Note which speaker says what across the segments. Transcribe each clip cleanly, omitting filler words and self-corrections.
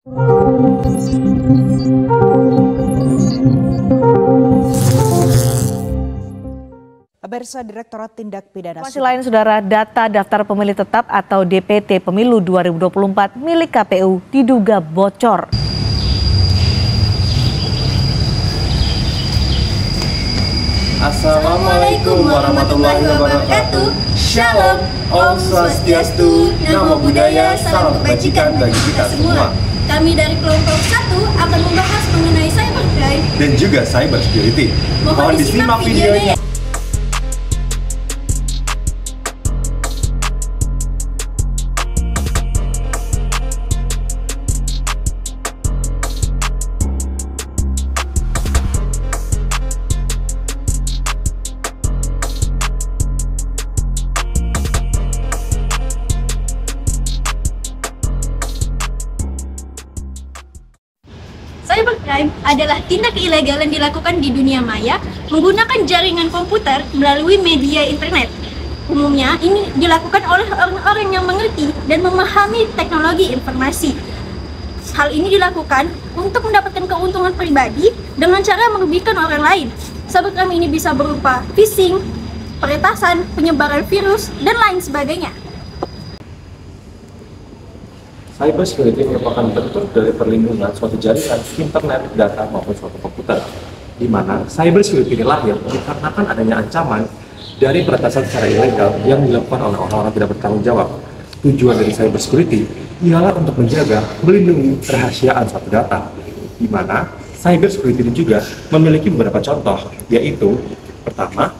Speaker 1: Pemirsa, Direktorat Tindak Pidana
Speaker 2: Masih lain, saudara, data daftar pemilih tetap atau DPT Pemilu 2024 milik KPU diduga bocor.
Speaker 3: Assalamualaikum warahmatullahi wabarakatuh. Shalom, Om Swastiastu, Namo Buddhaya, salam kebajikan bagi kita semua.
Speaker 4: Kami dari kelompok 1 akan membahas mengenai cybercrime
Speaker 3: dan juga cyber security. Mohon disimak videonya.
Speaker 4: Cybercrime adalah tindak ilegal yang dilakukan di dunia maya menggunakan jaringan komputer melalui media internet. Umumnya ini dilakukan oleh orang-orang yang mengerti dan memahami teknologi informasi. Hal ini dilakukan untuk mendapatkan keuntungan pribadi dengan cara merugikan orang lain. Cybercrime ini bisa berupa phishing, peretasan, penyebaran virus, dan lain sebagainya.
Speaker 5: Cyber security merupakan bentuk dari perlindungan suatu jaringan internet, data maupun suatu komputer, di mana cyber security lahir dikarenakan adanya ancaman dari peretasan secara ilegal yang dilakukan oleh orang-orang tidak bertanggung jawab. Tujuan dari cyber security ialah untuk menjaga, melindungi kerahasiaan suatu data, di mana cyber security ini juga memiliki beberapa contoh, yaitu pertama,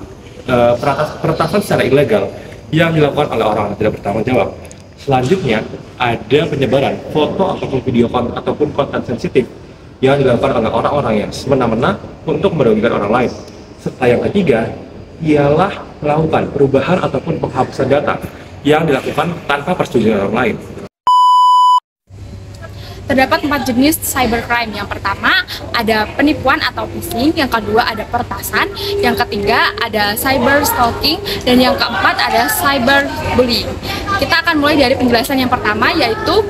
Speaker 5: peretasan secara ilegal yang dilakukan oleh orang-orang tidak bertanggung jawab. Selanjutnya, ada penyebaran foto ataupun video ataupun konten sensitif yang dilakukan oleh orang-orang yang semena-mena untuk merugikan orang lain. Serta yang ketiga, ialah melakukan perubahan ataupun penghapusan data yang dilakukan tanpa persetujuan orang lain.
Speaker 6: Terdapat 4 jenis cybercrime. Yang pertama ada penipuan atau phishing, yang kedua ada peretasan, yang ketiga ada cyber stalking, dan yang keempat ada cyberbullying. Kita akan mulai dari penjelasan yang pertama, yaitu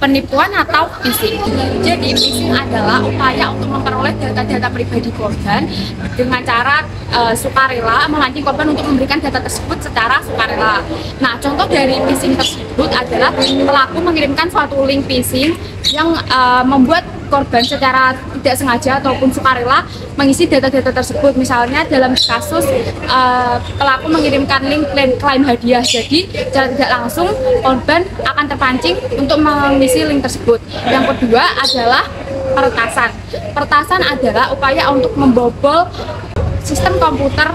Speaker 6: penipuan atau phishing. Jadi phishing adalah upaya untuk memperoleh data-data pribadi korban dengan cara sukarela memancing korban untuk memberikan data tersebut secara sukarela. Nah, contoh dari phishing tersebut adalah pelaku mengirimkan suatu link phishing yang membuat korban secara tidak sengaja ataupun sukarela mengisi data-data tersebut. Misalnya dalam kasus pelaku mengirimkan link klaim hadiah, jadi secara tidak langsung korban akan terpancing untuk mengisi link tersebut. Yang kedua adalah peretasan. Peretasan adalah upaya untuk membobol sistem komputer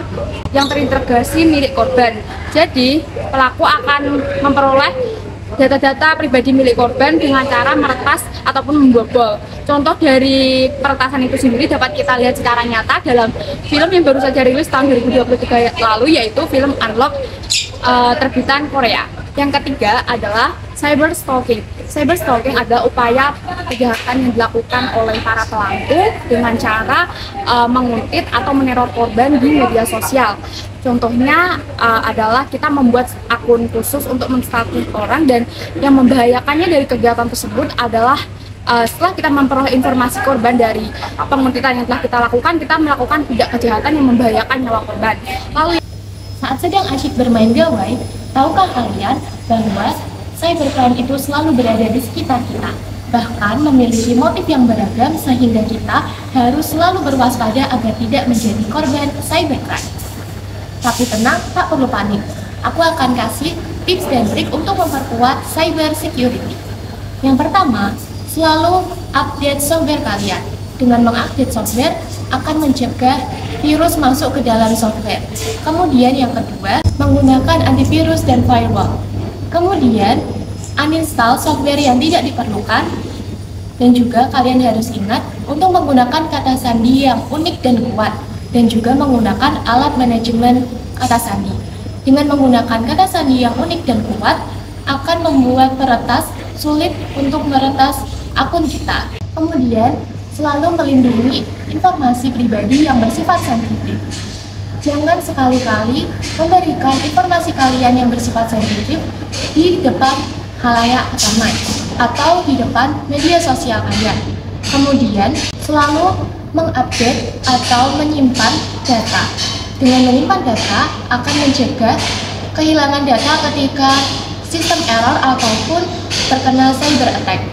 Speaker 6: yang terintegrasi milik korban. Jadi pelaku akan memperoleh data-data pribadi milik korban dengan cara meretas ataupun membobol. Contoh dari peretasan itu sendiri dapat kita lihat secara nyata dalam film yang baru saja rilis tahun 2023 lalu, yaitu film Unlock terbitan Korea. Yang ketiga adalah cyber stalking. Cyber stalking adalah upaya kejahatan yang dilakukan oleh para pelaku dengan cara menguntit atau meneror korban di media sosial. Contohnya adalah kita membuat akun khusus untuk menstalking orang, dan yang membahayakannya dari kegiatan tersebut adalah setelah kita memperoleh informasi korban dari penguntitan yang telah kita lakukan, kita melakukan tindak kejahatan yang membahayakan nyawa korban. Lalu
Speaker 7: saat sedang asyik bermain gawai, tahukah kalian bahwa cybercrime itu selalu berada di sekitar kita, bahkan memiliki motif yang beragam sehingga kita harus selalu berwaspada agar tidak menjadi korban cybercrime. Tapi tenang, tak perlu panik. Aku akan kasih tips dan trik untuk memperkuat cyber security. Yang pertama, selalu update software kalian. Dengan mengupdate software akan mencegah virus masuk ke dalam software. Kemudian yang kedua, menggunakan antivirus dan firewall. Kemudian, uninstall software yang tidak diperlukan. Dan juga kalian harus ingat untuk menggunakan kata sandi yang unik dan kuat. Dan juga menggunakan alat manajemen kata sandi. Dengan menggunakan kata sandi yang unik dan kuat, akan membuat peretas sulit untuk meretas akun kita. Kemudian, selalu melindungi informasi pribadi yang bersifat sensitif. Jangan sekali-kali memberikan informasi kalian yang bersifat sensitif di depan khalayak ramai atau di depan media sosial Anda. Kemudian, selalu mengupdate atau menyimpan data. Dengan menyimpan data akan mencegah kehilangan data ketika sistem error ataupun terkena cyber attack.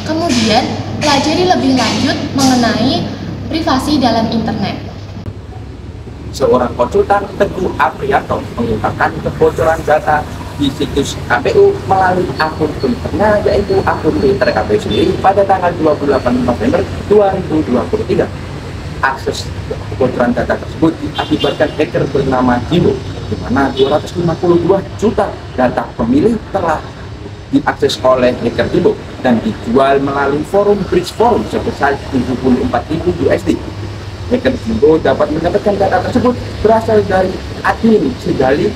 Speaker 7: Kemudian, pelajari lebih lanjut mengenai privasi dalam internet.
Speaker 8: Seorang konsultan Teguh Aprianto mengungkapkan kebocoran data di situs KPU melalui akun Twitternya, yaitu akun Twitter KPU sendiri pada tanggal 28 November 2023. Akses kebocoran data tersebut diakibatkan hacker bernama Jimbo, di mana 252 juta data pemilih telah diakses oleh hacker Jimbo dan dijual melalui forum Bridge Forum sebesar 74.000 USD. Hacker Jimbo dapat mendapatkan data tersebut berasal dari admin Segali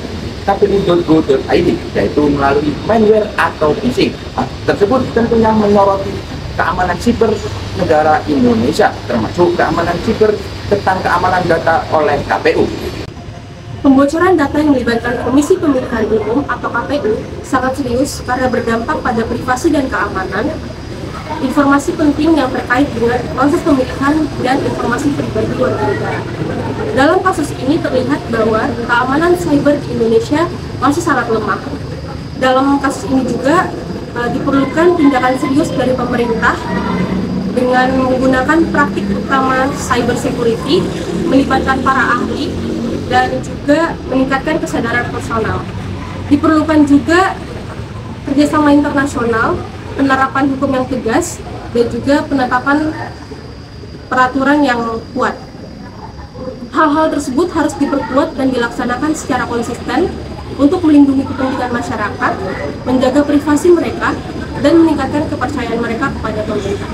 Speaker 8: kpu.go.id, yaitu melalui malware atau phishing. Tersebut tentunya menyoroti keamanan siber negara Indonesia, termasuk keamanan siber tentang keamanan data oleh KPU.
Speaker 9: Pembocoran data yang melibatkan Komisi Pemilihan Umum atau KPU sangat serius karena berdampak pada privasi dan keamanan, informasi penting yang terkait dengan proses pemilihan dan informasi pribadi warga negara. Dalam kasus ini terlihat bahwa keamanan cyber di Indonesia masih sangat lemah. Dalam kasus ini juga diperlukan tindakan serius dari pemerintah dengan menggunakan praktik utama cyber security, melibatkan para ahli, dan juga meningkatkan kesadaran personal. Diperlukan juga kerjasama internasional, penerapan hukum yang tegas, dan juga penetapan peraturan yang kuat. Hal-hal tersebut harus diperkuat dan dilaksanakan secara konsisten untuk melindungi kepentingan masyarakat, menjaga privasi mereka, dan meningkatkan kepercayaan mereka kepada pemerintah.